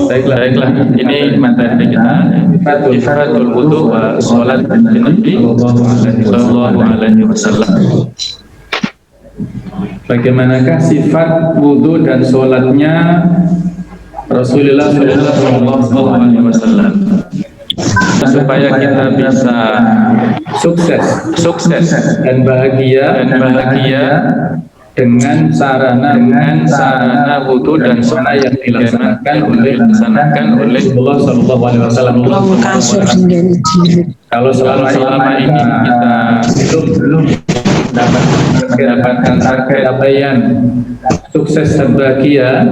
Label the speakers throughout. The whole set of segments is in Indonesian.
Speaker 1: Baiklah. Ini materi kita. Ifadatul wudu wa sholat Nabi Sallallahu Alaihi Wasallam. Bagaimanakah sifat wudu dan sholatnya Rasulullah Sallallahu Alaihi Wasallam, supaya kita bisa sukses dan bahagia dengan sarana wudu dan sholat yang dilaksanakan oleh Rasulullah Sallallahu Alaihi Wasallam. Kalau selama ini kita belum mendapatkan capaian sukses dan bahagia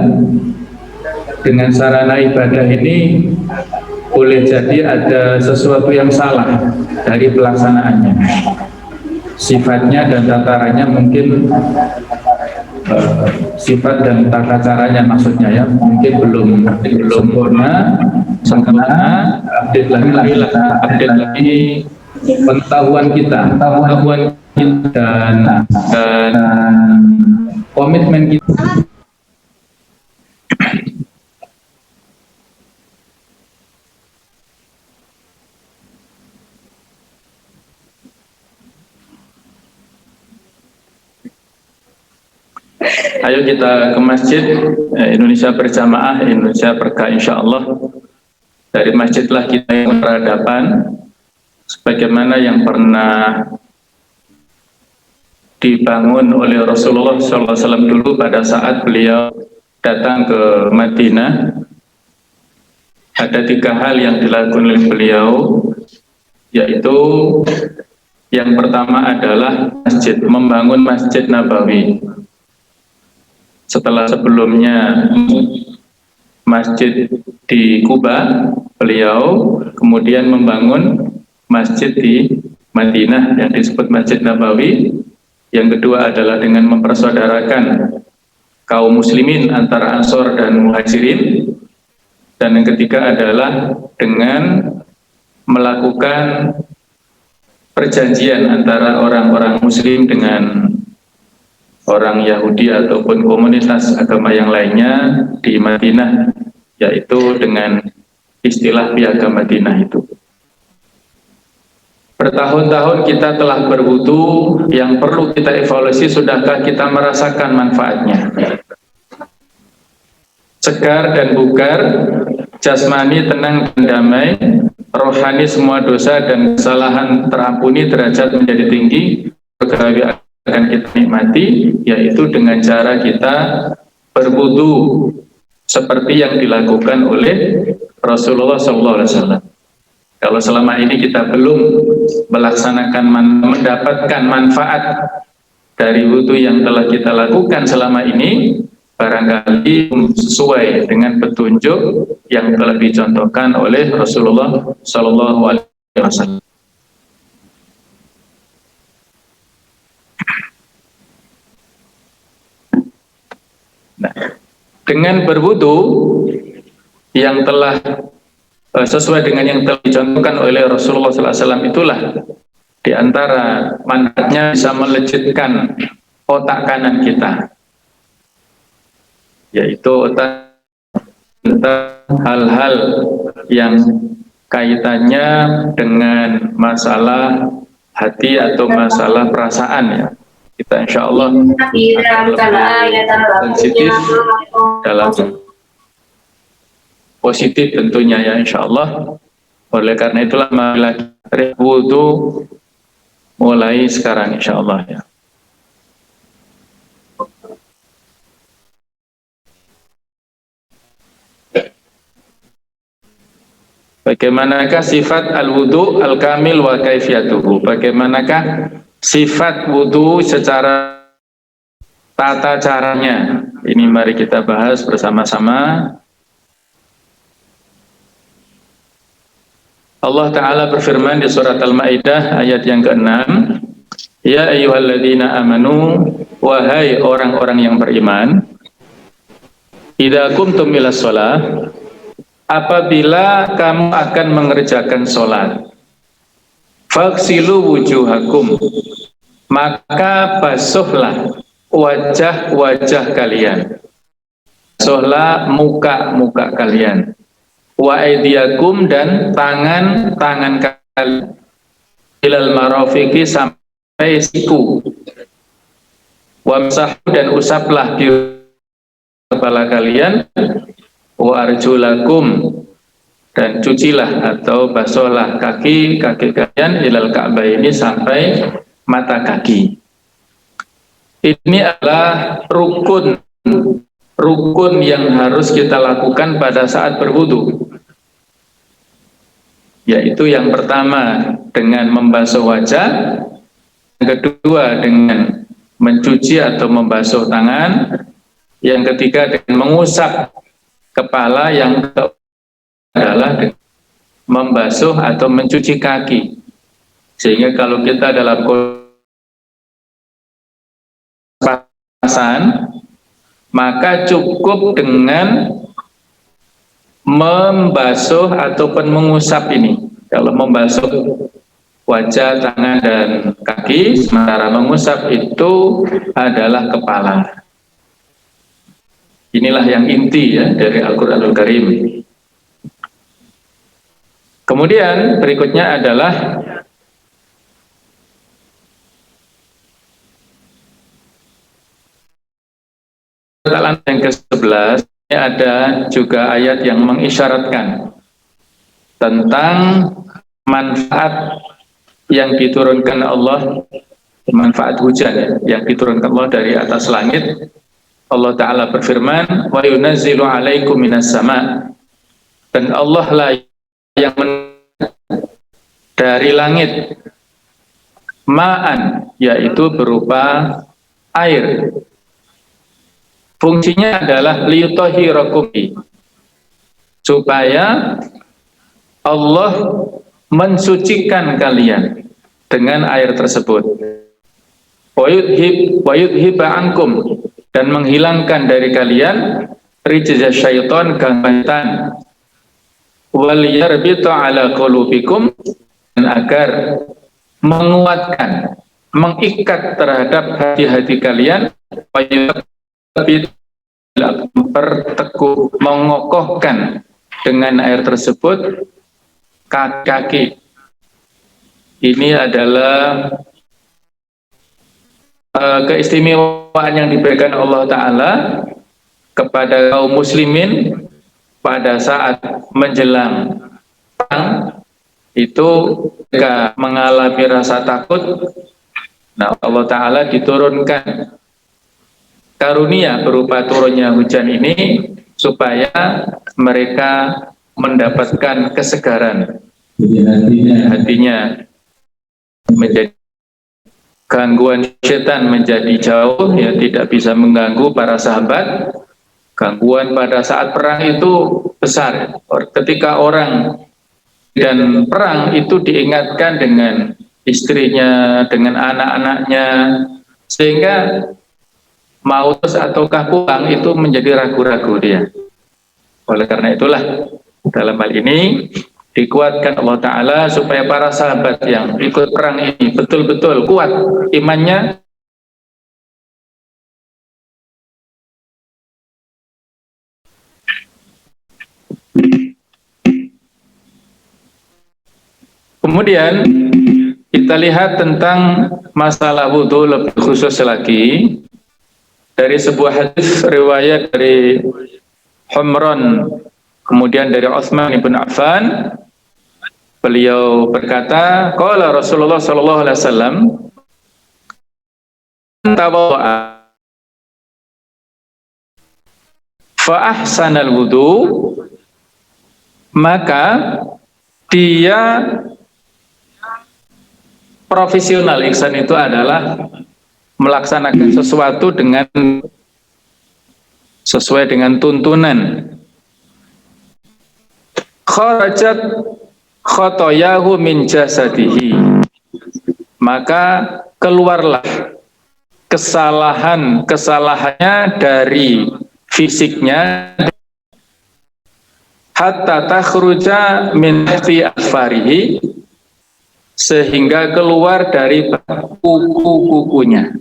Speaker 1: dengan sarana ibadah ini, boleh jadi ada sesuatu yang salah dari pelaksanaannya. Sifatnya dan tatarannya mungkin sifat dan tata caranya maksudnya ya, mungkin belum sempurna. Update lagi pengetahuan kita dan komitmen kita. Ayo kita ke masjid Indonesia berjamaah, Indonesia berkah insyaallah. Dari masjidlah kita yang berhadapan, sebagaimana yang pernah dibangun oleh Rasulullah SAW dulu pada saat beliau datang ke Madinah. Ada 3 hal yang dilakukan oleh beliau, yaitu yang pertama adalah membangun Masjid Nabawi. Setelah sebelumnya masjid di Kuba, beliau kemudian membangun masjid di Madinah yang disebut Masjid Nabawi. Yang kedua adalah dengan mempersaudarakan kaum muslimin antara Ansor dan Muhajirin. Dan yang ketiga adalah dengan melakukan perjanjian antara orang-orang muslim dengan orang Yahudi ataupun komunitas agama yang lainnya di Madinah, yaitu dengan istilah Piagam Madinah itu. Bertahun-tahun kita telah berwudu, yang perlu kita evaluasi, sudahkah kita merasakan manfaatnya? Segar dan bugar, jasmani tenang dan damai, rohani semua dosa dan kesalahan terampuni, derajat menjadi tinggi, pegawai akan kita nikmati, yaitu dengan cara kita berwudu seperti yang dilakukan oleh Rasulullah SAW. Kalau selama ini kita belum mendapatkan manfaat dari wudu yang telah kita lakukan selama ini, barangkali sesuai dengan petunjuk yang telah dicontohkan oleh Rasulullah SAW. Nah, dengan berwudu yang telah sesuai dengan yang telah dicontohkan oleh Rasulullah SAW, itulah diantara manfaatnya bisa melejitkan otak kanan kita, yaitu otak hal-hal yang kaitannya dengan masalah hati atau masalah perasaan ya. Kita insya Allah sensitif dalam positif tentunya ya insya Allah. Oleh karena itulah marilah kita wudu mulai sekarang insya Allah ya. Bagaimanakah sifat al-wudu al-kamil wa kaifiyatuhu? Bagaimanakah sifat wudu secara tata caranya? Ini mari kita bahas bersama-sama. Allah Ta'ala berfirman di surat Al-Ma'idah ayat yang ke-6, Ya ayyuhalladzina amanu, wahai orang-orang yang beriman, idza qumtum ilas shalah, apabila kamu akan mengerjakan sholat, faghsilu wujuhakum, maka basuhlah wajah-wajah kalian. basuhlah muka-muka kalian, wa aydiyakum, dan tangan-tangan kalian, ilal marafiqi, sampai siku, wamsahu, dan usaplah di kepala kalian, wa arjulakum, dan cucilah atau basuhlah kaki-kaki kalian, ilal ka'baini, sampai mata kaki. Ini adalah rukun yang harus kita lakukan pada saat berwudu, yaitu yang pertama dengan membasuh wajah, yang kedua dengan mencuci atau membasuh tangan, yang ketiga dengan mengusap kepala, yang keempat adalah membasuh atau mencuci kaki. Sehingga kalau kita dalam pasan, maka cukup dengan membasuh ataupun mengusap ini. Kalau membasuh wajah, tangan, dan kaki, sementara mengusap itu adalah kepala. Inilah yang inti ya dari Al-Qur'anul Karim. Kemudian berikutnya adalah yang ke-11, ada juga ayat yang mengisyaratkan tentang manfaat yang diturunkan Allah, manfaat hujan yang diturunkan Allah dari atas langit. Allah Ta'ala berfirman, wa yunazzilu alaikum minas sama', dan Allah lah yang dari langit ma'an, yaitu berupa air. Fungsinya adalah liyutahhirakum, supaya Allah mensucikan kalian dengan air tersebut. Wa yudhiba ankum, dan menghilangkan dari kalian rijza syaitan, gangguan, wal yarbita ala qulubikum, dan agar menguatkan, mengikat terhadap hati-hati kalian, memperteguh, mengokohkan dengan air tersebut kaki-kaki. Ini adalah keistimewaan yang diberikan Allah Ta'ala kepada kaum muslimin pada saat menjelang perang. Itu jika mengalami rasa takut, nah Allah Ta'ala diturunkan karunia berupa turunnya hujan ini supaya mereka mendapatkan kesegaran hatinya, menjadi gangguan setan menjadi jauh, ya tidak bisa mengganggu para sahabat. Gangguan pada saat perang itu besar. Ketika orang dan perang itu diingatkan dengan istrinya, dengan anak-anaknya, sehingga mau ataukah pulang itu menjadi ragu-ragu dia. Oleh karena itulah dalam hal ini dikuatkan Allah Ta'ala supaya para sahabat yang ikut perang ini betul-betul kuat imannya. Kemudian kita lihat tentang masalah wudhu lebih khusus lagi dari sebuah hadis riwayat dari Humran, kemudian dari Utsman bin Affan. Beliau berkata, qala Rasulullah sallallahu alaihi wasallam, tawadda'a fa ahsanal wudu, maka dia profesional. Ihsan itu adalah melaksanakan sesuatu dengan sesuai dengan tuntunan. Kharajat khotoyahu min jasadihi, maka keluarlah kesalahannya dari fisiknya, hatta takhruja min fi asfarihi, sehingga keluar dari kuku-kukunya.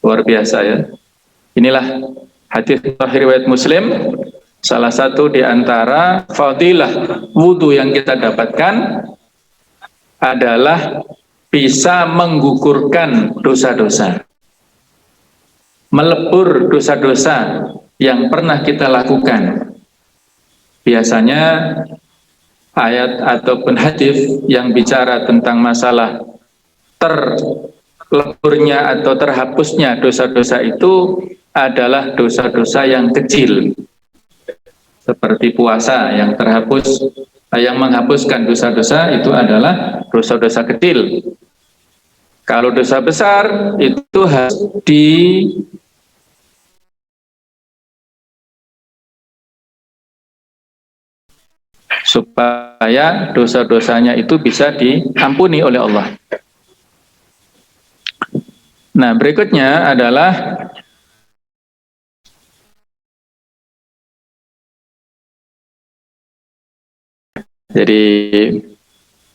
Speaker 1: Luar biasa ya. Inilah Hadis sahih riwayat Muslim, salah satu di antara fadilah wudu yang kita dapatkan adalah bisa menggugurkan dosa-dosa, melebur dosa-dosa yang pernah kita lakukan. Biasanya ayat ataupun hadis yang bicara tentang masalah terleburnya atau terhapusnya dosa-dosa itu adalah dosa-dosa yang kecil, seperti puasa yang terhapus, yang menghapuskan dosa-dosa itu adalah dosa-dosa kecil. Kalau dosa besar itu harus supaya dosa-dosanya itu bisa diampuni oleh Allah. Nah, berikutnya adalah jadi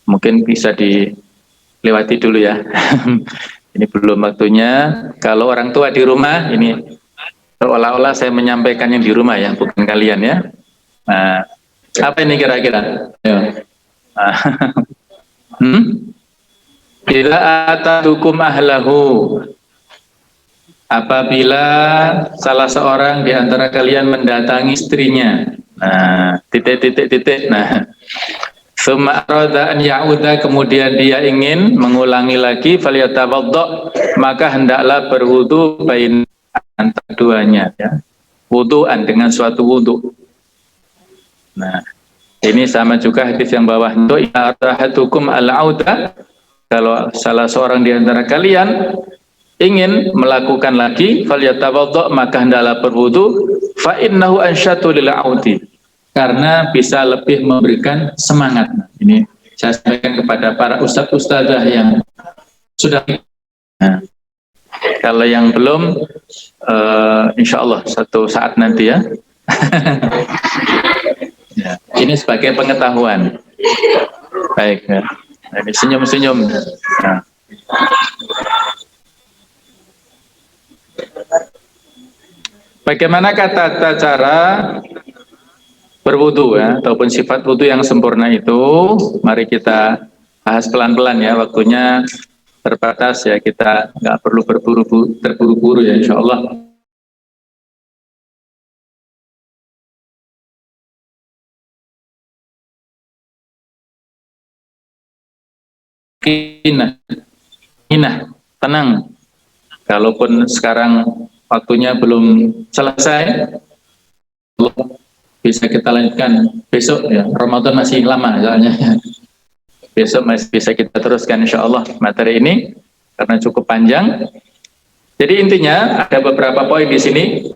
Speaker 1: mungkin bisa dilewati dulu ya. Ini belum waktunya. Kalau orang tua di rumah, ini seolah-olah saya menyampaikan yang di rumah ya, bukan kalian ya. Nah, apa ini kira-kira? Bila atadukum ahlahu, apabila salah seorang di antara kalian mendatangi istrinya. Nah, titik. Nah, summa arada an ya'uda, kemudian dia ingin mengulangi lagi, falyatawaddo, maka hendaklah berwudu bain antara duanya ya. Wudu'an, dengan suatu wudu. Nah, ini sama juga hadis yang bawah itu, ahadukum al-auda, kalau salah seorang di antara kalian ingin melakukan lagi, falyatawaddo, maka hendaklah berwudu, fa innahu ansyatu lil audi, karena bisa lebih memberikan semangat. Ini saya sampaikan kepada para ustadz-ustadzah yang sudah. Nah, kalau yang belum, insya Allah satu saat nanti ya. Ya, ini sebagai pengetahuan. Baik, ya. Ini senyum-senyum. Nah. Bagaimana tata cara berwudu ya, ataupun sifat wudu yang sempurna itu? Mari kita bahas pelan-pelan ya, waktunya terbatas ya, kita nggak perlu terburu-buru ya, insya Allah. Tenang. Kalaupun sekarang waktunya belum selesai, bisa kita lanjutkan besok ya. Ramadan masih lama soalnya. Besok masih bisa kita teruskan insya Allah materi ini karena cukup panjang. Jadi intinya ada beberapa poin di sini.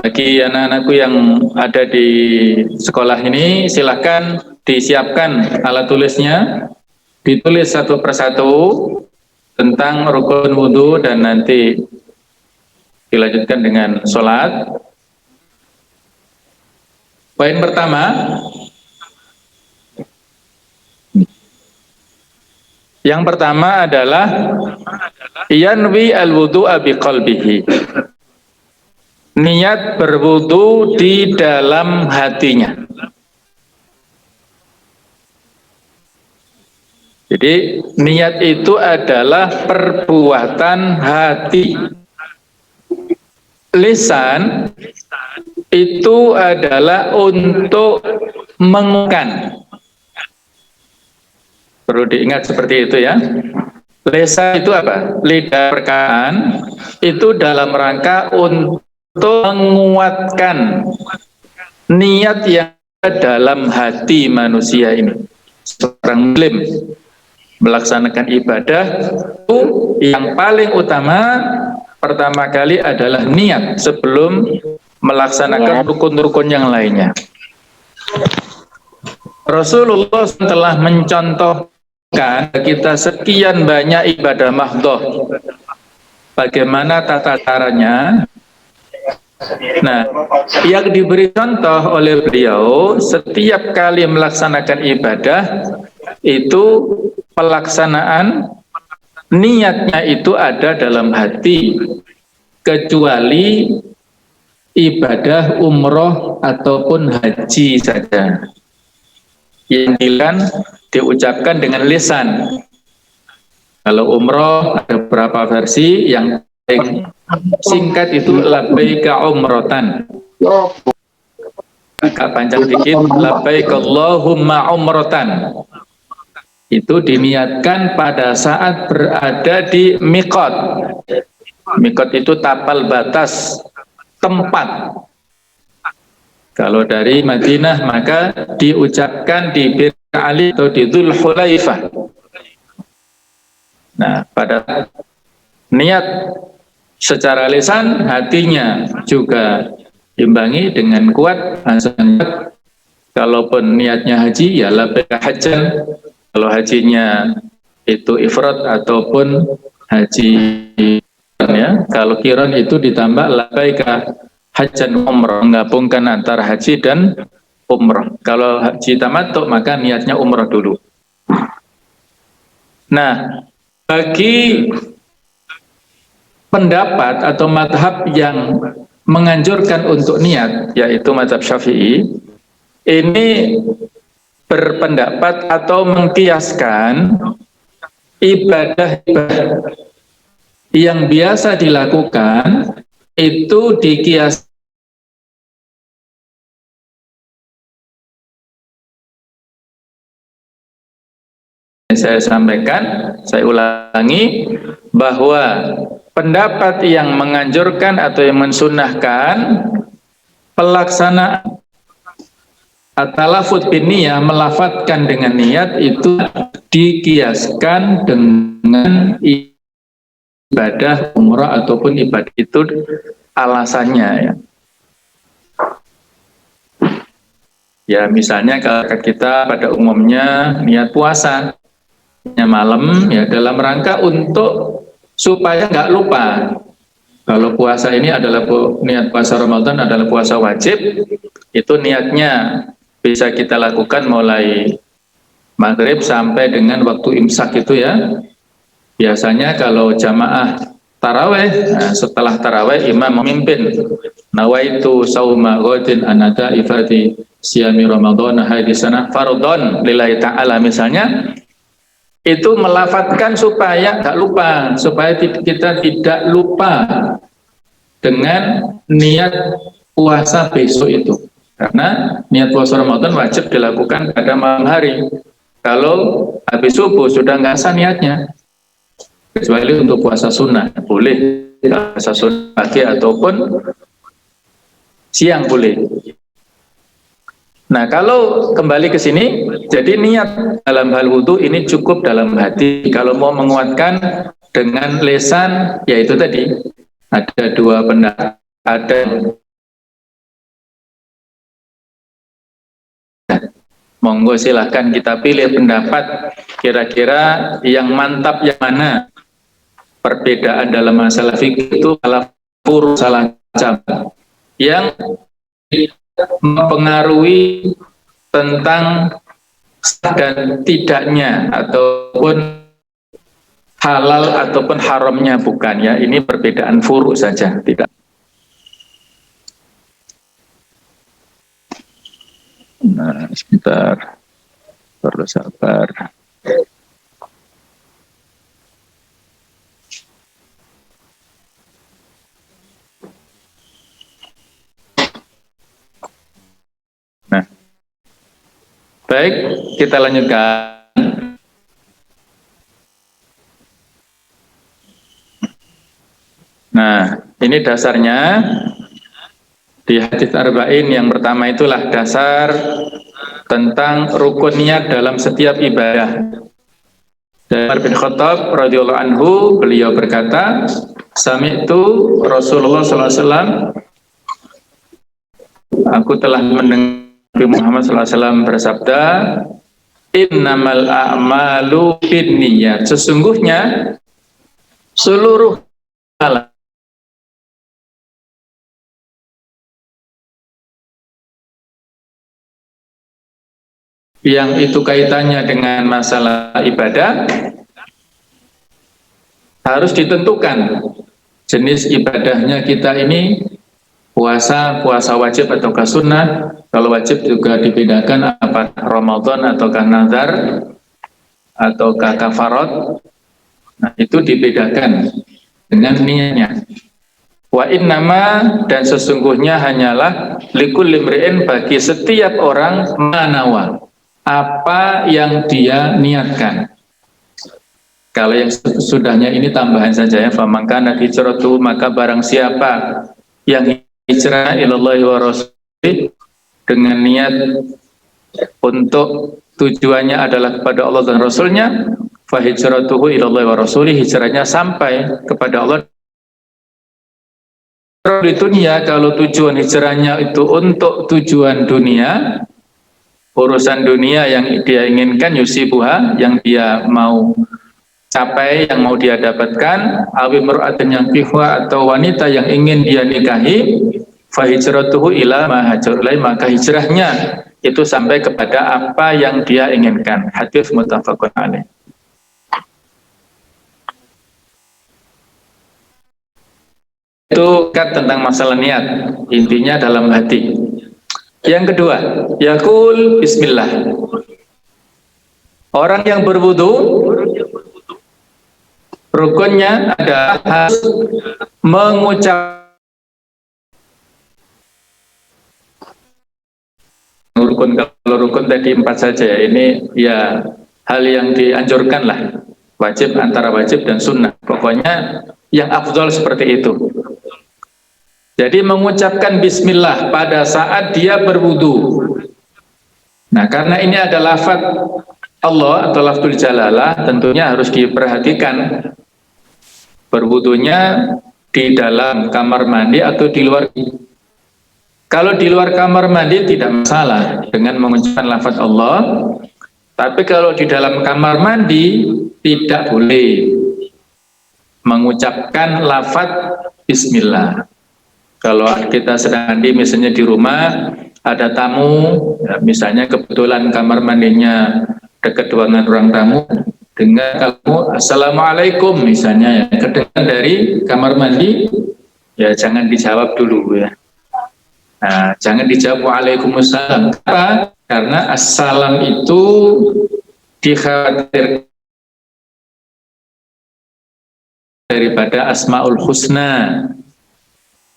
Speaker 1: Bagi anak-anakku yang ada di sekolah ini, silahkan disiapkan alat tulisnya, ditulis satu persatu tentang rukun wudhu dan nanti dilanjutkan dengan sholat. Poin pertama, yang pertama adalah yanwi al-wudu'a biqalbihi, niat berwudu di dalam hatinya. Jadi niat itu adalah perbuatan hati. Lisan itu adalah untuk mengucapkan. Perlu diingat seperti itu ya. Lisan itu apa? Lidah perkataan itu dalam rangka untuk menguatkan niat yang ada dalam hati manusia ini. Seorang muslim melaksanakan ibadah itu yang paling utama, pertama kali adalah niat sebelum melaksanakan rukun-rukun yang lainnya. Rasulullah telah mencontohkan kita sekian banyak ibadah mahdhah. Bagaimana tata caranya? Nah, yang diberi contoh oleh beliau setiap kali melaksanakan ibadah itu pelaksanaan niatnya itu ada dalam hati, kecuali ibadah umroh ataupun haji saja. Yang diucapkan dengan lisan. Kalau umroh ada beberapa versi, yang singkat itu labbaika umrotan. Agak panjang dikit, labbaik Allahumma umrotan. Itu diniatkan pada saat berada di miqat. Miqat itu tapal batas tempat. Kalau dari Madinah maka diucapkan di Bir Ali atau di Dzul Hulaifah. Nah, pada niat secara lisan, hatinya juga imbangi dengan kuat. Kalaupun niatnya haji, ya labbaik hajjan. Kalau hajinya itu ifrad ataupun haji, ya. Kalau qiran itu ditambah labbaik hajjan umrah, menggabungkan antara haji dan umrah. Kalau haji tamattu maka niatnya umrah dulu. Nah, bagi pendapat atau madhab yang menganjurkan untuk niat, yaitu madhab Syafi'i, ini berpendapat atau mengkiaskan ibadah yang biasa dilakukan itu dikias. Saya sampaikan, saya ulangi, bahwa pendapat yang menganjurkan atau yang mensunnahkan pelaksanaan at-talaffuz bin niyah, melafatkan dengan niat itu dikiaskan dengan ibadah umrah ataupun ibadah itu alasannya, ya. Ya, misalnya kalau kita pada umumnya niat puasa malam, ya dalam rangka untuk supaya nggak lupa. Kalau puasa ini adalah niat puasa Ramadan adalah puasa wajib, itu niatnya bisa kita lakukan mulai maghrib sampai dengan waktu imsak itu, ya. Biasanya kalau jamaah taraweh, nah, setelah taraweh imam memimpin, nawaitu sauma ghadin anada ifati siyami Ramadan hadisana fardhon lillahi ta'ala, misalnya, itu melafatkan supaya nggak lupa, supaya kita tidak lupa dengan niat puasa besok itu. Karena niat puasa Ramadan wajib dilakukan pada malam hari. Kalau habis subuh sudah nggak sah niatnya. Kecuali untuk puasa sunnah, boleh puasa sunnah pagi ataupun siang boleh. Nah, kalau kembali ke sini, jadi niat dalam hal wudhu ini cukup dalam hati. Kalau mau menguatkan dengan lisan, yaitu tadi ada dua pendapat. Ada monggo silahkan kita pilih pendapat kira-kira yang mantap yang mana. Perbedaan dalam masalah fikih itu salah cabang yang mempengaruhi tentang dan tidaknya ataupun halal ataupun haramnya, bukan, ya. Ini perbedaan furu saja, tidak. Nah, sebentar, perlu sabar. Nah, baik, kita lanjutkan. Nah, ini dasarnya di hadits arba'in yang pertama, itulah dasar tentang rukun niat dalam setiap ibadah. Umar bin Khattab radhiyallahu anhu, beliau berkata, sami'tu Rasulullah SAW, aku telah mendengar Muhammad SAW bersabda, innamal a'malu binniyat, sesungguhnya seluruh hal yang itu kaitannya dengan masalah ibadah harus ditentukan jenis ibadahnya kita ini puasa wajib ataukah sunnah. Kalau wajib juga dibedakan apa Ramadan ataukah nazar ataukah kafarat. Nah, itu dibedakan dengan niatnya. Wa innama, dan sesungguhnya hanyalah likulli imri'in, bagi setiap orang, manawa, apa yang dia niatkan. Kalau yang sudahnya ini tambahan saja ya, famangkana hijratu, maka barang siapa yang hijrah ilallahi wa rasulih dengan niat untuk tujuannya adalah kepada Allah dan Rasulnya, fa hijratuhu ilallahi wa rasulih, hijrahnya sampai kepada Allah. Di dunia, kalau tujuan hijrahnya itu untuk tujuan dunia, urusan dunia yang dia inginkan, yusibuha, yang dia mau capai, yang mau dia dapatkan, awi mar'atin yang kihwa, atau wanita yang ingin dia nikahi, fa hijratuhu ila ma hajar ilaihi, maka hijrahnya itu sampai kepada apa yang dia inginkan. Hadis muttafaqun alaih. Itu kan tentang masalah niat, intinya dalam hati. Yang kedua, yaqul bismillah. Orang yang berwudu, rukunnya adalah harus mengucap rukun. Kalau rukun tadi 4 saja ya, ini ya hal yang dianjurkan lah, wajib, antara wajib dan sunnah, pokoknya yang afdol seperti itu. Jadi mengucapkan bismillah pada saat dia berwudu. Nah, karena ini adalah lafaz Allah atau lafzul jalalah, tentunya harus diperhatikan berwudunya di dalam kamar mandi atau di luar. Kalau di luar kamar mandi tidak masalah dengan mengucapkan lafaz Allah, tapi kalau di dalam kamar mandi tidak boleh mengucapkan lafaz bismillah. Kalau kita sedang mandi, misalnya di rumah ada tamu, ya, misalnya kebetulan kamar mandinya dekat ruangan ruang tamu, dengan kamu assalamualaikum misalnya, ya, kedengaran dari kamar mandi, ya jangan dijawab dulu ya. Nah, jangan dijawab waalaikumsalam. Kenapa? Karena assalam itu dikhawatirkan daripada asmaul husna.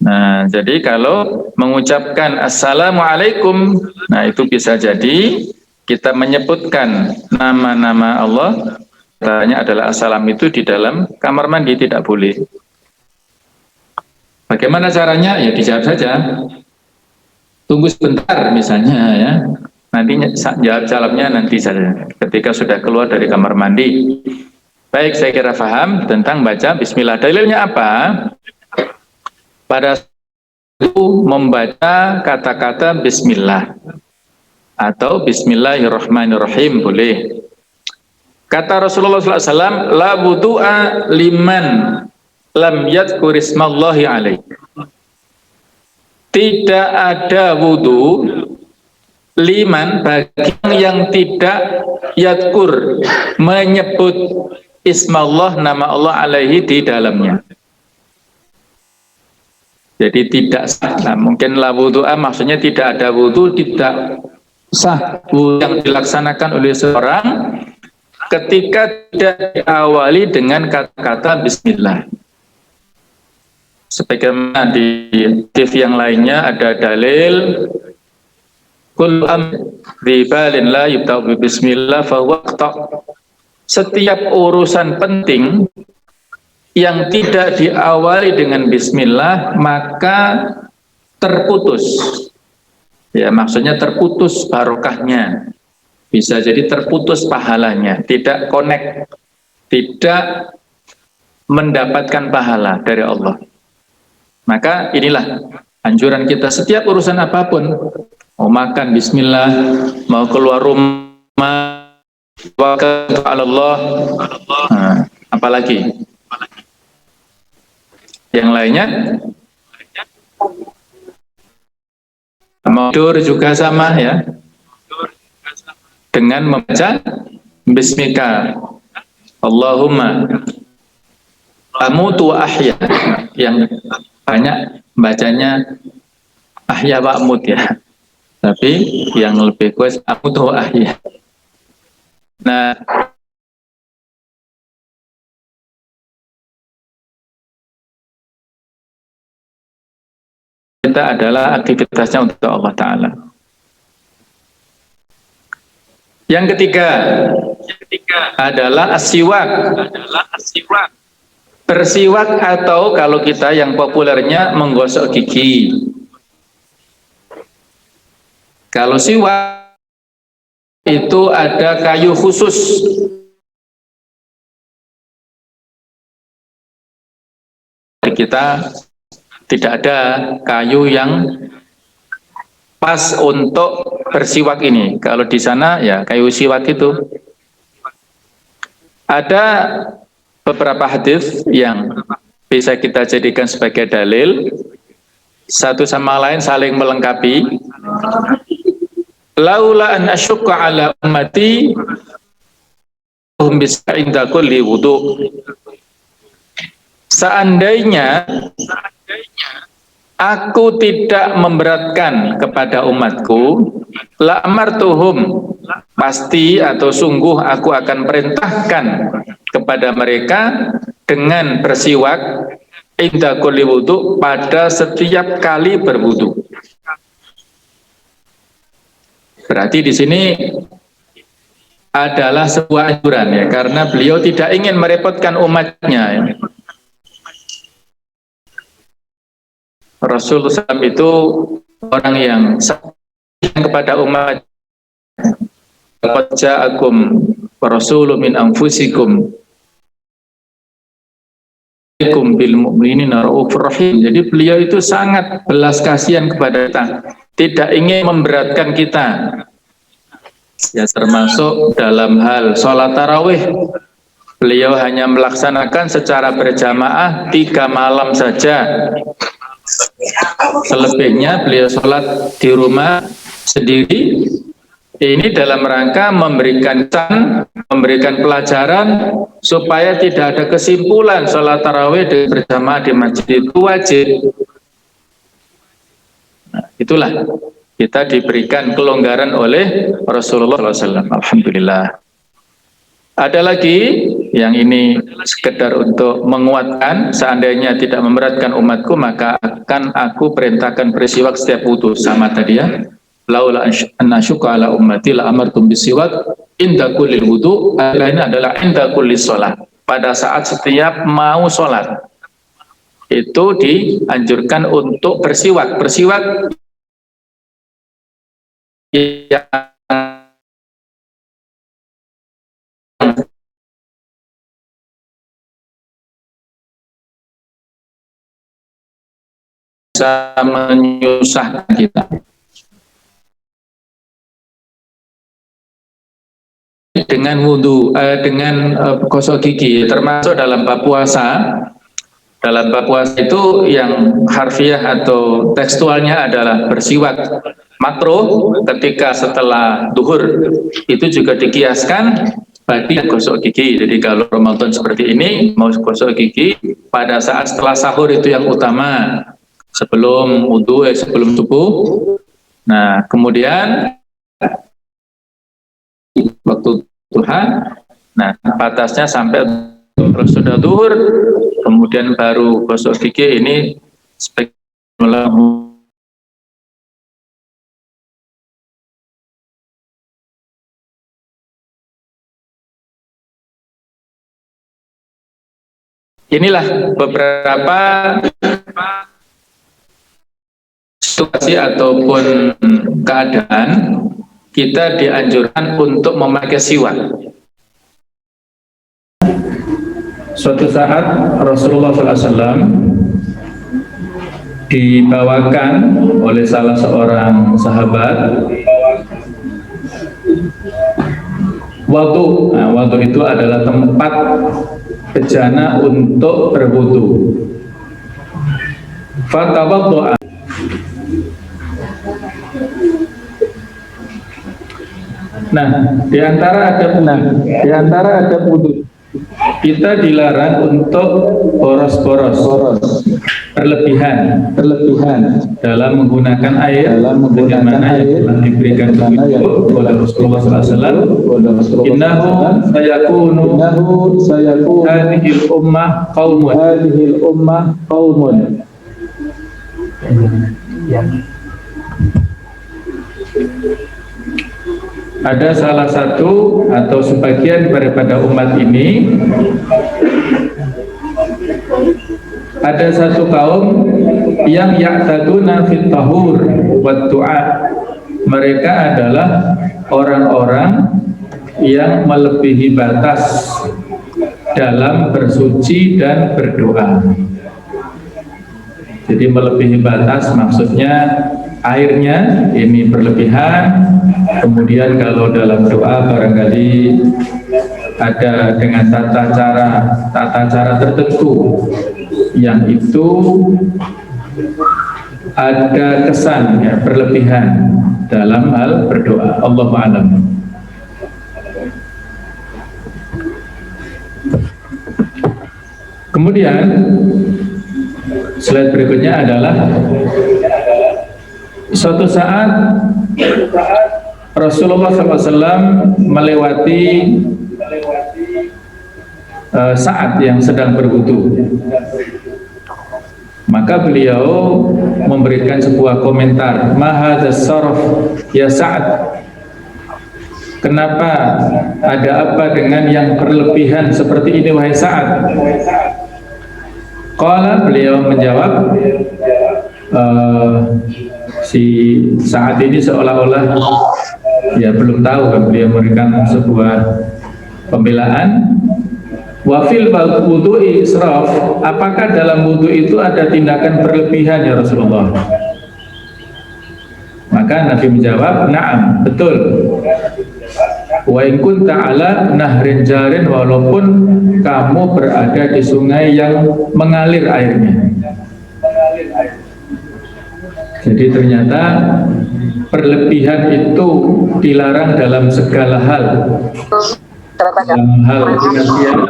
Speaker 1: Nah, jadi kalau mengucapkan assalamualaikum, nah itu bisa jadi kita menyebutkan nama-nama Allah, katanya adalah assalam itu di dalam kamar mandi, tidak boleh. Bagaimana caranya? Ya dijawab saja. Tunggu sebentar misalnya ya. Nanti jawabnya nanti saja ketika sudah keluar dari kamar mandi. Baik, saya kira paham tentang baca bismillah. Dalilnya apa? Pada itu membaca kata-kata bismillah atau bismillahirrahmanirrahim boleh. Kata Rasulullah SAW, la wudu'a liman lam yadhkur ismallahi alaih. Tidak ada wudu liman, bagi yang tidak yadhkur, menyebut ismallah, nama Allah, alaihi, di dalamnya. Jadi tidak sah. Nah, mungkin la wudu'a maksudnya tidak ada wudu, tidak sah yang dilaksanakan oleh seorang ketika tidak diawali dengan kata-kata bismillah. Sebagaimana di TV yang lainnya ada dalil kullu amri balin la yubta'u bi bismillah fa waqta. Setiap urusan penting yang tidak diawali dengan bismillah maka terputus. Ya, maksudnya terputus barokahnya. Bisa jadi terputus pahalanya, tidak connect, tidak mendapatkan pahala dari Allah. Maka inilah anjuran kita setiap urusan apapun, mau makan bismillah, mau keluar rumah tawakkal 'ala Allah, apalagi yang lainnya, mau tidur juga sama ya, dengan membaca bismika Allahumma amutu wa ahya, yang banyak bacanya ahya wa amut ya. Tapi yang lebih kuat amut wa ahya. Nah, kita adalah aktivitasnya untuk Allah Ta'ala. Yang ketiga adalah as-siwak. Bersiwak atau kalau kita yang populernya menggosok gigi. Kalau siwak itu ada kayu khusus. Kita tidak ada kayu yang pas untuk bersiwak ini. Kalau di sana ya kayu siwak itu. Ada beberapa hadis yang bisa kita jadikan sebagai dalil, satu sama lain saling melengkapi. Laula an asyqa ala ummati hum bisa inda kulli wudu. Seandainya aku tidak memberatkan kepada umatku, la amartuhum, pasti atau sungguh aku akan perintahkan kepada mereka dengan bersiwak inda kulli wudu, pada setiap kali berwudu. Berarti di sini adalah sebuah anjuran ya, karena beliau tidak ingin merepotkan umatnya ya. Rasulullah SAW itu orang yang kepada umat. Qad ja'akum rasulun min anfusikum bil mu'minina raufur rahim. Jadi beliau itu sangat belas kasihan kepada kita, tidak ingin memberatkan kita. Ya, termasuk dalam hal sholat tarawih, beliau hanya melaksanakan secara berjamaah 3 malam saja. Selebihnya beliau sholat di rumah sendiri. Ini dalam rangka memberikan pelajaran supaya tidak ada kesimpulan sholat tarawih berjamaah di masjid itu wajib. Nah, itulah kita diberikan kelonggaran oleh Rasulullah SAW. Alhamdulillah. Ada lagi yang ini sekedar untuk menguatkan, seandainya tidak memberatkan umatku maka akan aku perintahkan bersiwak setiap wudu, sama tadi ya. Laula an-nasyqa ala ummati la amartum bisiwak inda kulli wudu. Ini adalah inda kulli sholat, pada saat setiap mau sholat itu dianjurkan untuk bersiwak. Bersiwak yang bisa menyusahkan kita. Dengan wudhu, dengan gosok gigi, termasuk dalam bab puasa. Dalam bab puasa itu yang harfiah atau tekstualnya adalah bersiwak makruh ketika setelah duhur, itu juga dikiaskan bagi gosok gigi. Jadi kalau Ramadan seperti ini mau gosok gigi pada saat setelah sahur itu yang utama, sebelum wudhu, sebelum subuh. Nah kemudian waktu Tuhan, nah batasnya sampai sudah duhur, kemudian baru gosok gigi. Ini inilah beberapa situasi ataupun keadaan kita dianjurkan untuk memakai siwak. Suatu saat Rasulullah SAW dibawakan oleh salah seorang sahabat waktu. Nah, waktu itu adalah tempat bejana untuk berwudu. Fatawaddu'a. Nah, di antara adab wudu kita dilarang untuk boros-boros, berlebihan dalam menggunakan air, bagaimana yang telah diberikan petunjuk oleh Rasulullah SAW. Innahu sayakunu hadhil ummah qaumun. Ada salah satu atau sebagian daripada umat ini, ada satu kaum yang ya'taduna fit tahur wa du'a. Mereka adalah orang-orang yang melebihi batas dalam bersuci dan berdoa. Jadi melebihi batas maksudnya airnya ini berlebihan, kemudian kalau dalam doa barangkali ada dengan tata cara tertentu yang itu ada kesan ya, berlebihan dalam hal berdoa. Allahu a'lam. Kemudian slide berikutnya adalah suatu saat Rasulullah SAW melewati saat yang sedang berwudu. Maka beliau memberikan sebuah komentar, "Mahadzas sarf ya Sa'ad?" Kenapa, ada apa dengan yang berlebihan seperti ini wahai Sa'ad? Qala, beliau menjawab, si saat ini seolah-olah ya belum tahu kan, beliau memberikan sebuah pembelaan. Wafil wudu'i israf, apakah dalam wudu itu ada tindakan berlebihan ya Rasulullah? Maka Nabi menjawab, na'am, betul. Wa in kunta ala nahrin jarin, walaupun kamu berada di sungai yang mengalir airnya. Jadi ternyata berlebihan itu dilarang dalam segala hal. Dalam hal finansial,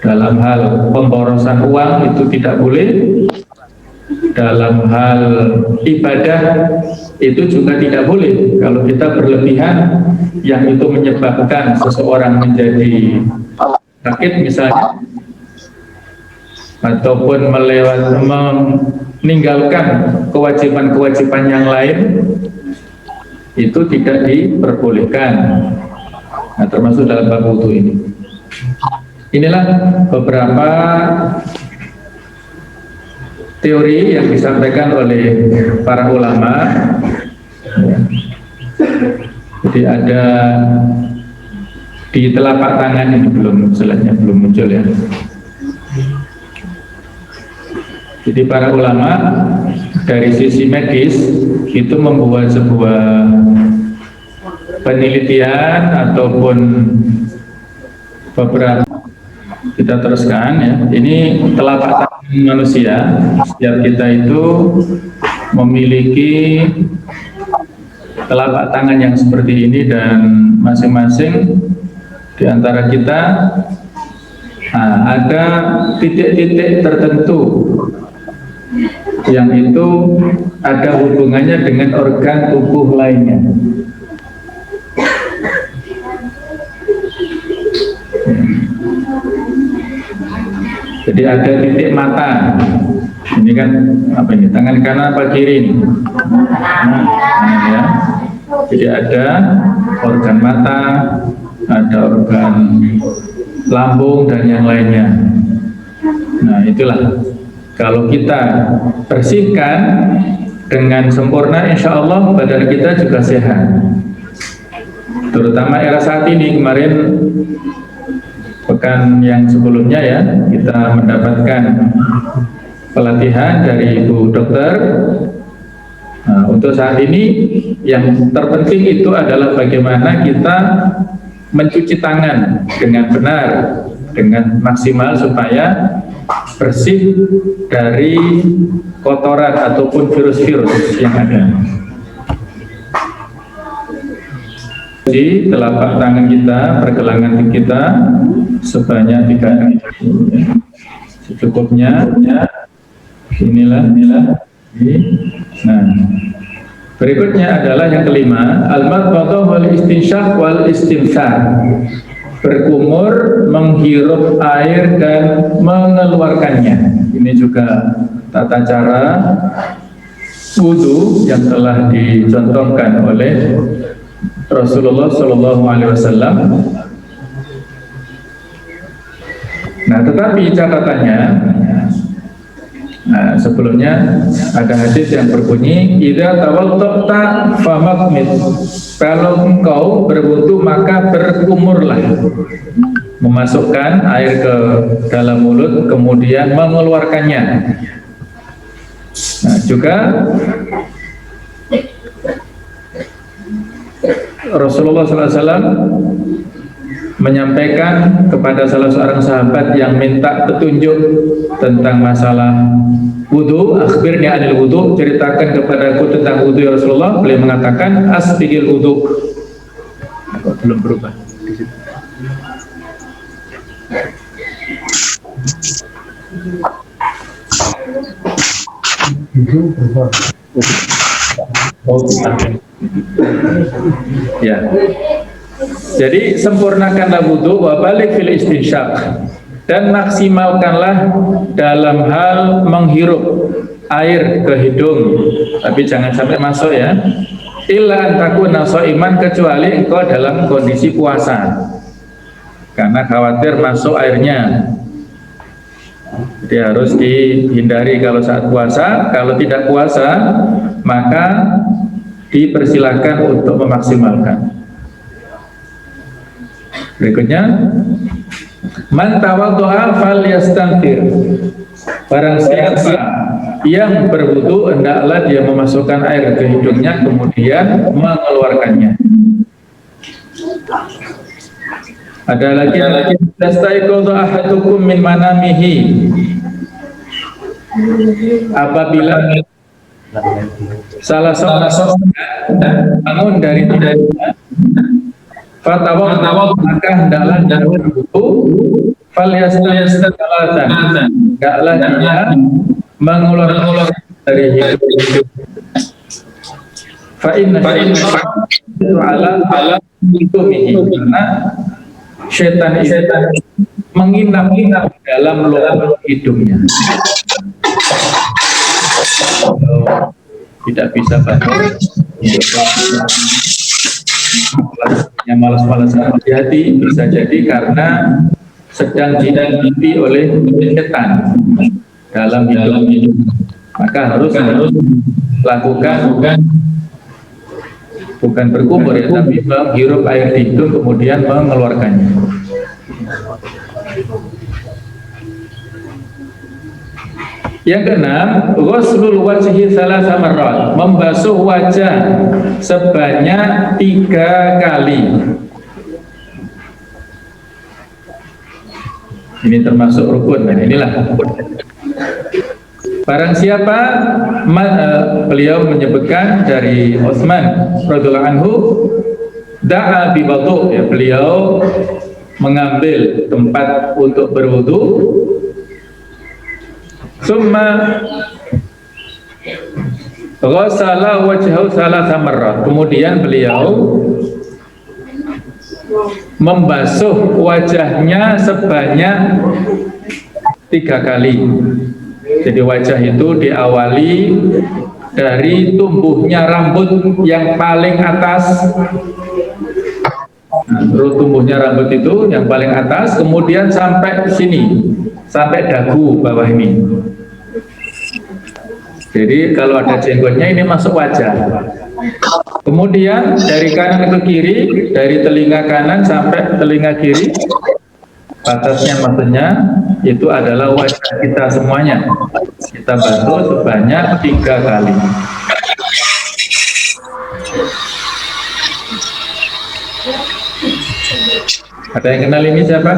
Speaker 1: dalam hal pemborosan uang itu tidak boleh, dalam hal ibadah itu juga tidak boleh. Kalau kita berlebihan yang itu menyebabkan seseorang menjadi sakit misalnya, ataupun meninggalkan kewajiban-kewajiban yang lain, itu tidak diperbolehkan. Nah, termasuk dalam bab wudu ini. Inilah beberapa teori yang disampaikan oleh para ulama. Jadi ada di telapak tangan ini slide-nya belum muncul ya. Jadi para ulama dari sisi medis itu membuat sebuah penelitian ataupun beberapa, kita teruskan ya. Ini telapak tangan manusia, setiap kita itu memiliki telapak tangan yang seperti ini, dan masing-masing di antara kita ada titik-titik tertentu yang itu ada hubungannya dengan organ tubuh lainnya. Jadi ada titik mata, ini kan apa ini, tangan kanan apa kiri ini? Ya. Jadi ada organ mata, ada organ lambung dan yang lainnya. Nah itulah, kalau kita bersihkan dengan sempurna, insya Allah badan kita juga sehat. Terutama era saat ini, kemarin pekan yang sebelumnya ya, kita mendapatkan pelatihan dari Ibu Dokter. Nah, untuk saat ini yang terpenting itu adalah bagaimana kita mencuci tangan dengan benar, dengan maksimal supaya bersih dari kotoran ataupun virus-virus yang ada. di telapak tangan kita, pergelangan kita sebanyak 3 kali. Secukupnya. Inilah. Nah, berikutnya adalah yang kelima, al-madmadah wal istinsyaq wal istimsar. Berkumur, menghirup air dan mengeluarkannya. Ini juga tata cara wudu yang telah dicontohkan oleh Rasulullah SAW. Nah, tetapi catatannya, sebelumnya ada hadis yang berbunyi, idza tawadda'ta famadmid. Kalau engkau berwudu maka berkumurlah, memasukkan air ke dalam mulut kemudian mengeluarkannya. Nah, juga Rasulullah SAW menyampaikan kepada salah seorang sahabat yang minta petunjuk tentang masalah wudu, akhbirni anil wudu, ceritakan kepadaku tentang wudu ya Rasulullah. Beliau mengatakan asbigil wudu. Belum berubah di situ. Ya. Jadi sempurnakanlah wudu wa balik fil istinsyaq, dan maksimalkanlah dalam hal menghirup air ke hidung, tapi jangan sampai masuk ya. Illa antakuna shaiman, kecuali engkau dalam kondisi puasa, karena khawatir masuk airnya. Jadi harus dihindari kalau saat puasa. Kalau tidak puasa maka dipersilakan untuk memaksimalkan. Berikutnya, man tawaddu'a falyastanfir. Barang siapa yang berwudu hendaklah dia memasukkan air ke hidungnya kemudian mengeluarkannya. Ada lagi tastaiqadha ahadukum min manamihi. Apabila salah seorang bangun dari tidurnya, fatwa maka hendaklah dia berwudu, falyastanfir, hendaklah dia mengeluarkan dari hidung. Fa inna ala hidungihi, karena setan menginap dalam lubang hidungnya. Tidak bisa bangun, yang malas-malasan, hati-hati, bisa jadi karena sedang diimpi oleh setan dalam hidup. Maka harus lakukan bukan berkumur ya, tapi menghirup air di hidung kemudian mengeluarkannya. Yang keenam, ghuslul wajhi thalatha marrat, membasuh wajah sebanyak 3 kali. Ini termasuk rukun. Nah, inilah barang siapa, beliau menyebutkan dari Utsman radhiyallahu anhu, da'a bi wudu, ya, beliau mengambil tempat untuk berwudu, summa ghassala wajhahu thalatha marrat, kemudian beliau membasuh wajahnya sebanyak 3 kali. Jadi wajah itu diawali dari tumbuhnya rambut yang paling atas. Nah, terus tumbuhnya rambut itu yang paling atas, kemudian sampai sini, sampai dagu bawah ini. Jadi kalau ada jenggotnya ini masuk wajah. Kemudian dari kanan ke kiri, dari telinga kanan sampai telinga kiri, batasnya maksudnya itu adalah wajah kita semuanya. Kita basuh sebanyak 3 kali. Ada yang kenal ini siapa?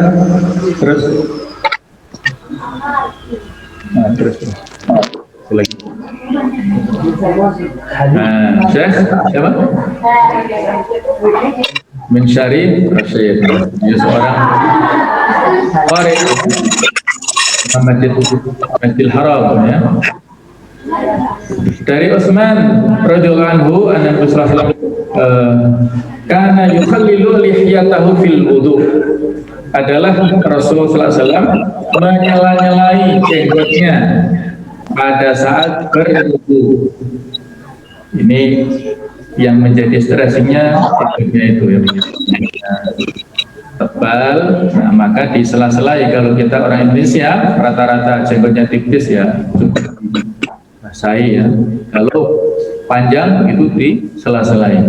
Speaker 1: Terus? Nah, terus. Lagi. Nah, Syekh siapa? min syari Rasyid. Dia seorang qari Masjidil Haram ya. Dari Utsman radhiyallahu anhu anna Rasulullah kana yukhallilu lihyatahu fil wudu, adalah Rasulullah SAW menyela-nyelai jenggotnya pada saat berwudu. Ini yang menjadi stressingnya jenggotnya itu ya, tebal. Nah, maka di sela-selai. Kalau kita orang Indonesia rata-rata jenggotnya tipis ya, cukup basahi ya. Kalau panjang itu di sela-selai.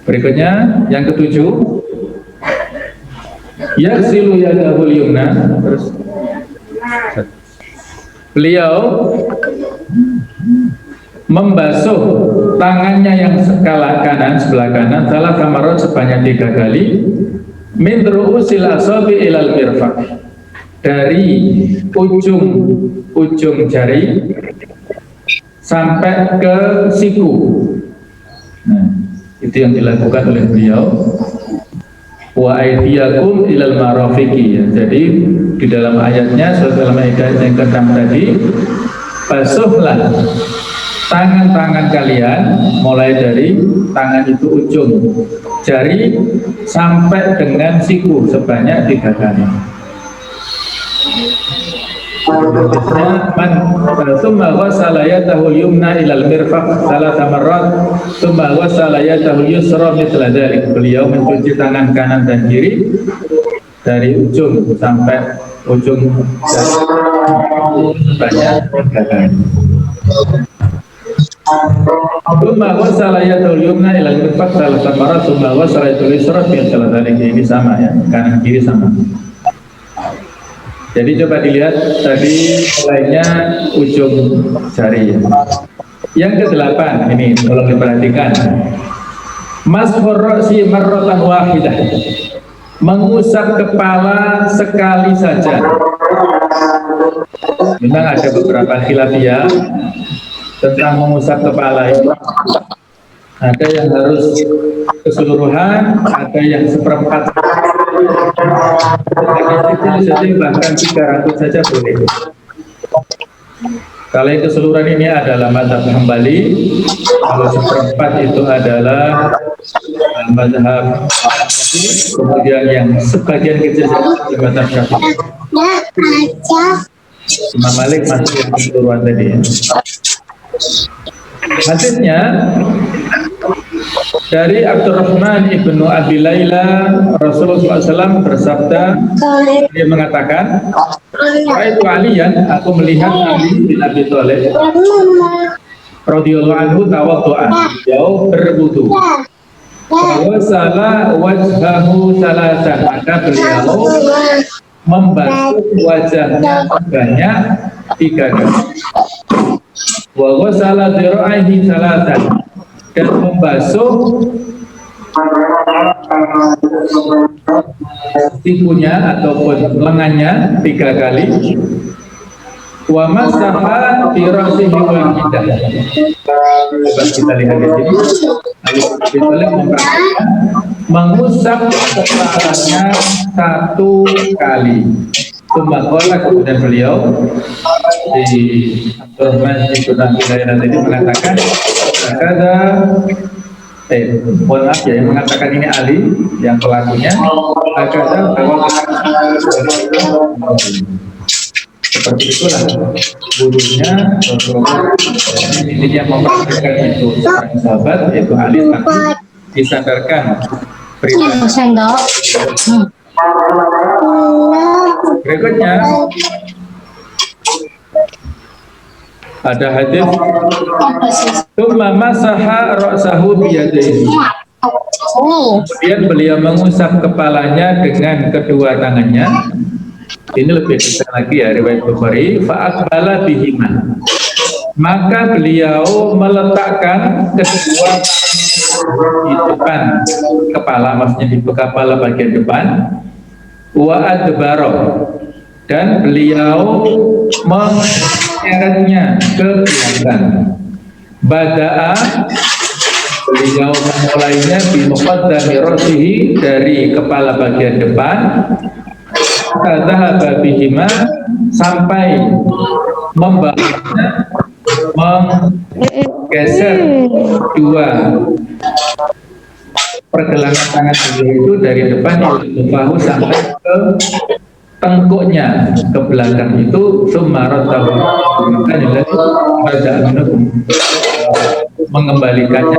Speaker 1: Berikutnya yang ketujuh, yaghsilu yadahul yumna. Terus beliau membasuh tangannya yang sebelah kanan salah kamarot sebanyak 3 kali, min ru'usil asabi ilal mirfaq, dari ujung jari sampai ke siku. Nah, itu yang dilakukan oleh beliau. Wa aydiyakum ilal marafiqi ya. Jadi di dalam ayatnya dalam ayat yang ke-6 tadi, basuhlah tangan-tangan kalian mulai dari tangan itu ujung jari sampai dengan siku sebanyak 3 kali. Man summa wasala yadahu yumna ilal mirfaq salasa marrat summa wasala yadahu yusra mithla dzalik. Beliau mencuci tangan kanan dan kiri dari ujung sampai ujung sebanyak 3 kali. Summa wasala yadahu yumna ilal mirfaq salasa marrat summa wasala yadahu yusra mithla dzalik. Ini sama ya, kanan kiri sama. Jadi coba dilihat tadi mulainya ujung jari ya. Yang ke-8 ini tolong diperhatikan. Masfur ra'si marratan wahidah, mengusap kepala sekali saja. Memang ada beberapa khilafiyah tentang mengusap kepala itu. Ada yang harus keseluruhan, ada yang seperempat. Jadi bahkan 300 saja boleh. Kalau yang keseluruhan ini adalah mazhab Hambali, kalau seperempat itu adalah mazhab Syafi'i, kemudian yang sebagian kecil mazhab Syafi'i. Imam Malik masih yang keseluruhan tadi ya. Hadisnya dari Abdurrahman ibnu Abi Layla, Rasulullah SAW bersabda, dia mengatakan, "Ra'aitu Aliyan, aku melihat Ali bin Abi Thalib radhiyallahu anhu tawaddu'an, beliau berwudu. Wasala wajhahu salasan, maka beliau membasuh wajahnya sebanyak 3 kali. Wa wasala dhira'aihi salasan, dan membasuh sikunya ataupun lengannya 3 kali. Wa masaha fi ra'sihi wahidah. Coba kita lihat di sini. Ali bin memperhatikan mengusap kepalanya 1 kali. Kemudian beliau di Abdurrahman ibnu Abi Layla tadi mengatakan, mohon maaf ya, yang mengatakan ini Ali yang pelakunya, bahwa seperti itulah wudunya Rasulullah. Ini yang memperhatikan itu seorang sahabat yaitu Ali, tapi disadarkan berita. Berikutnya ada hadis tsumma masaha ra'sahu biyadayhi. Kemudian beliau mengusap kepalanya dengan kedua tangannya. Ini lebih detail lagi ya riwayat Bukhari. Fa'aqbala bihima, maka beliau meletakkan kedua di depan kepala, maksudnya di kepala bagian depan. Wa adbaro, dan beliau mengeretnya ke belakang. Bada'a Beliau memulainya di muqaddami rasihi, dari kepala bagian depan, dhahaba bihima, sampai membawanya, menggeser dua pergelangan tangan beliau itu dari depan bahu sampai ke tengkuknya ke belakang itu, mengembalikannya,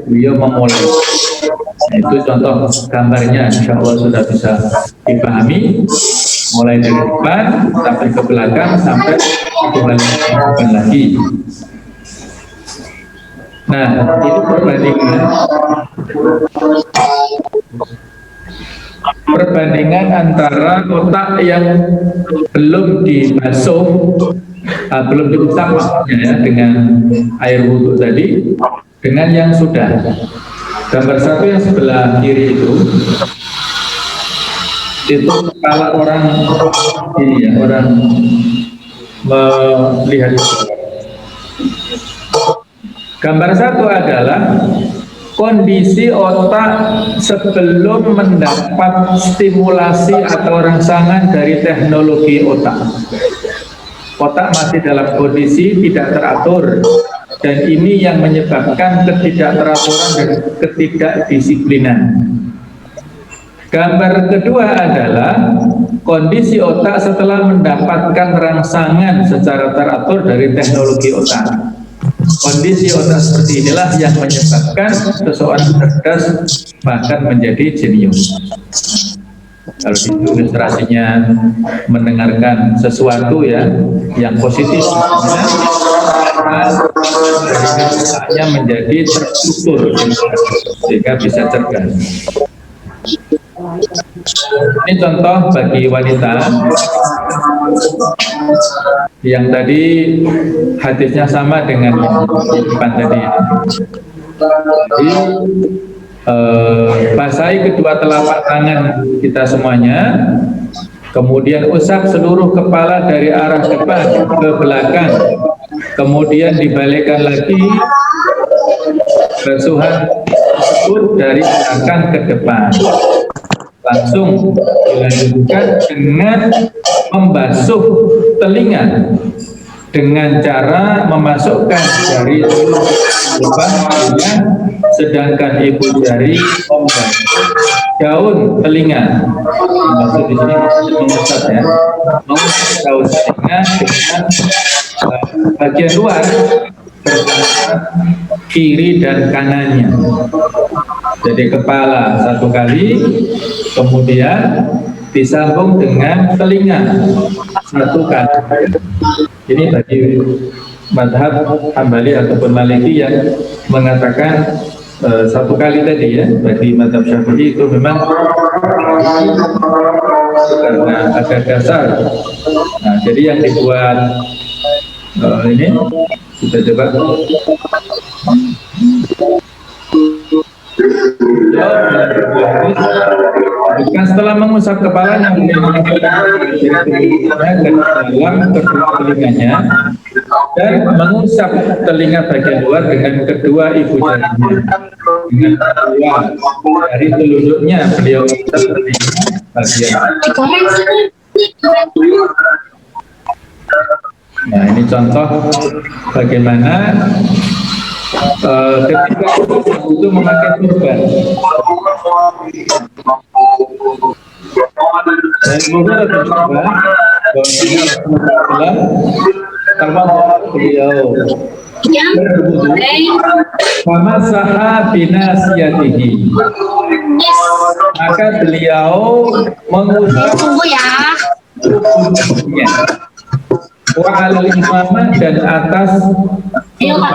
Speaker 1: beliau memulai. Nah, itu contoh gambarnya, insya Allah sudah bisa dipahami, mulai dari depan sampai ke belakang sampai kembali lagi. Nah, itu perbandingan antara otak yang belum dibasuh, belum diusap maksudnya ya, dengan air wudhu tadi, dengan yang sudah. Gambar satu yang sebelah kiri itu kalau orang ini ya, orang melihat. Gambar satu adalah kondisi otak sebelum mendapat stimulasi atau rangsangan dari teknologi otak. Otak masih dalam kondisi tidak teratur, dan ini yang menyebabkan ketidakteraturan dan ketidakdisiplinan. Gambar kedua adalah kondisi otak setelah mendapatkan rangsangan secara teratur dari teknologi otak. Kondisi otak seperti inilah yang menyebabkan seseorang cerdas bahkan menjadi jenius. Kalau itu ilustrasinya mendengarkan sesuatu ya yang positif, otaknya menjadi terstruktur sehingga bisa cerdas. Ini contoh bagi wanita yang tadi hadisnya sama dengan depan tadi. Jadi basahi kedua telapak tangan kita semuanya, kemudian usap seluruh kepala dari arah depan ke belakang, kemudian dibalikkan lagi basuhan tersebut dari belakang ke depan. Langsung dilanjutkan dengan membasuh telinga dengan cara memasukkan jari lubangnya, sedangkan ibu jari membasuh daun telinga. Maksud di sini mengusap ya, mengusap daun telinga dengan bagian luar kiri dan kanannya. Jadi kepala satu kali, kemudian disambung dengan telinga satu kali. Ini bagi mazhab Hambali ataupun Maliki yang mengatakan satu kali tadi ya. Bagi mazhab Syafi'i itu memang karena agak dasar. Nah, jadi yang dibuat ini kita coba. Bukan setelah mengusap kepalanya, ke dalam kedua telinganya, dan mengusap telinga bagian luar dengan kedua ibu jarinya. Dengan kedua dari telunjuknya beliau mengusap telinga bagian. Nah, ini contoh bagaimana ketika itu memakai turban. Dan semoga turban bahwa beliau berwudu, famasaha binasiyatihi, maka beliau mengusap tubuhnya, wa alal imamah, dan atas wal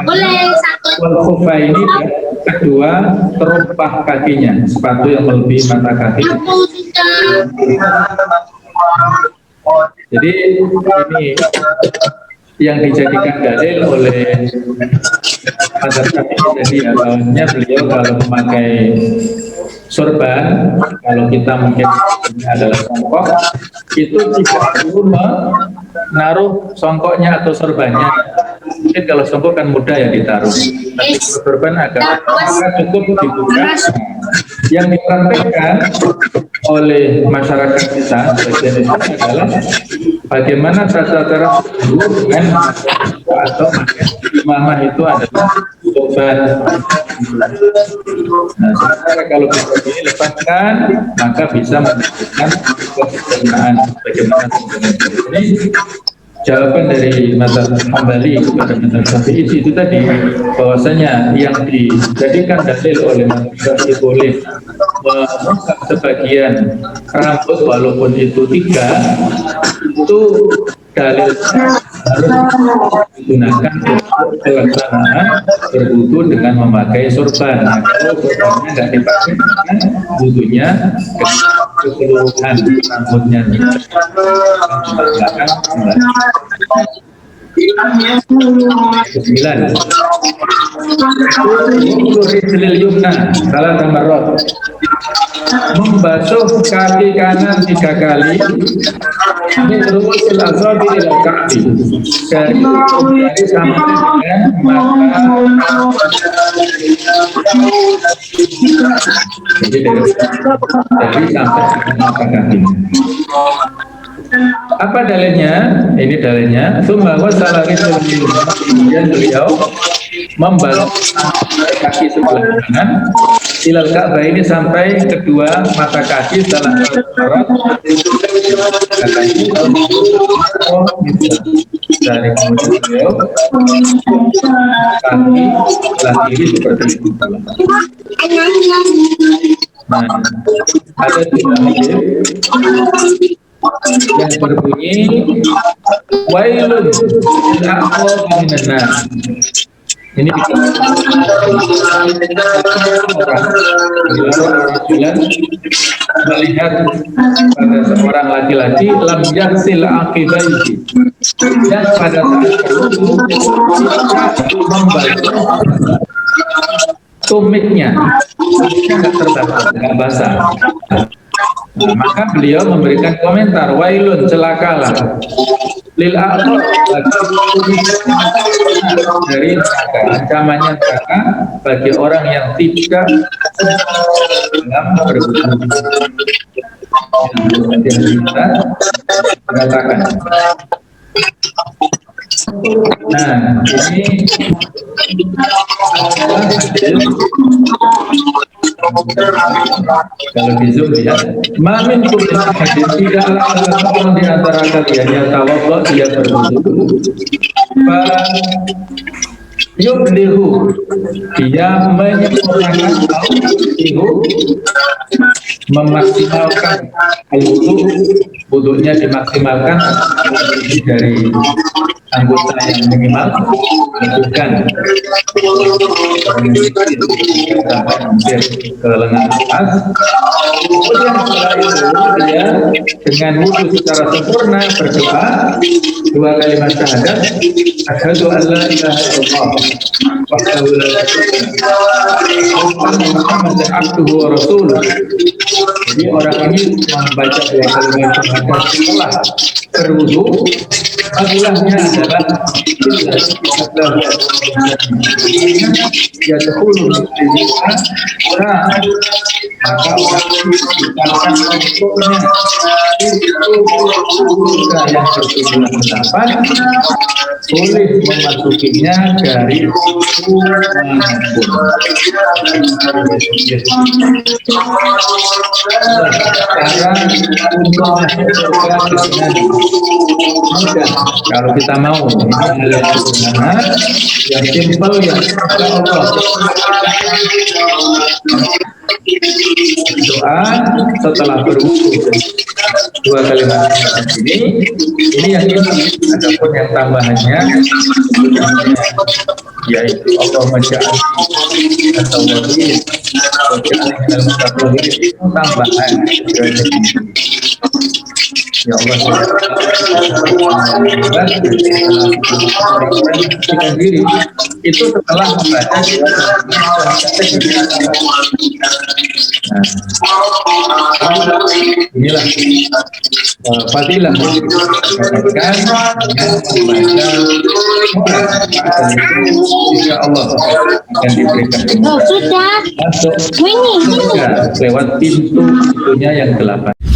Speaker 1: ini kedua terumpah kakinya, sepatu yang melebihi mata kaki. Jadi ini yang dijadikan dalil oleh mazhab Syafi'i tadi ya, bahwasanya beliau kalau memakai sorban, kalau kita mungkin ini adalah songkok, itu tidak perlu menaruh songkoknya atau sorbannya Mungkin kalau songkok kan mudah ya ditaruh, tapi korban agak maka cukup dibuka. Yang dipraktekkan oleh masyarakat kita sebagian itu adalah bagaimana tata cara dengan atau imamah itu adalah obat. Nah, sementara kalau kita ini lepaskan, maka bisa mendapatkan kesempurnaan bagaimana ini. Jawaban dari mazhab Hambali kepada mazhab Syafi'i itu tadi, bahwasanya yang dijadikan dalil oleh mazhab Syafi'i boleh memangkas sebagian rambut walaupun itu 3, itu dalil harus digunakan untuk pelaksanaan berwudu dengan memakai sorban. Nah, kalau sorbannya nggak dipakai, wudunya keseluruhan rambutnya belakang Sembilan. Yumna salah tamarot, membasuh kaki kanan 3 kali min ru'usil asabi ila ka'bi, dari sampai dengan mata, jadi sampai dengan mata kaki. Apa dalilnya? Ini dalilnya. Summa wasala kemudian beliau membasuh kaki sebelah kanan ilal Ka'bah ini sampai kedua mata kaki dalam sholat. Dari kemudian beliau kaki sebelah kiri seperti itu. Nah, ada 3 hadis yang berbunyi wailun lil aqab minan nar. Ini orang melihat pada seorang laki-laki lam yaksil aqibaihi, yang pada saat itu membasuh tumitnya, nggak terbakar, nggak basah. Nah, maka beliau memberikan komentar, wailun, celakalah lil aqab, dari neraka, ancamannya neraka bagi orang yang tidak dalam berwudu. Mengatakan, nah ini adalah hadis. Kalau di Zoom lihat, mamin hadis tidaklah salah seorang di antara kalian yang tawadhu, dia berwudu, yubdihu, dia menyempurnakan memaksimalkan wudunya dimaksimalkan dari anggota yang minimal, bukan ke lengan atas. Kemudian setelah itu dia dengan wudu secara sempurna berdoa 2 kalimat syahadat, asyhadu an la ilaha illallah wahdahu la syarika lahu wa anna Muhammadan abduhu wa rasuluh. Jadi orang ini membaca 2 kalimat syahadat setelah berwudu, fadilahnya adalah ya dahulu maka orang akan untuknya itu surga yang berjumlah 8, boleh memasukinya dari manapun. Cara untuk masuk surga dengan mudah kalau kita mau. Ini adalah sederhana, yang simpel, yang insya Allah doa setelah berwudu 2 kalimat ini yang ini. Adapun yang tambahannya yaitu Allahumma ja'alni atau wali waj'alni minal muttaqin, itu tambahan.
Speaker 2: Ya Allah, kita diri itu setelah membaca inilah fadilah mendapatkan membaca insya Allah akan diberikan
Speaker 3: sudah
Speaker 2: masuk lewat pintunya yang 8.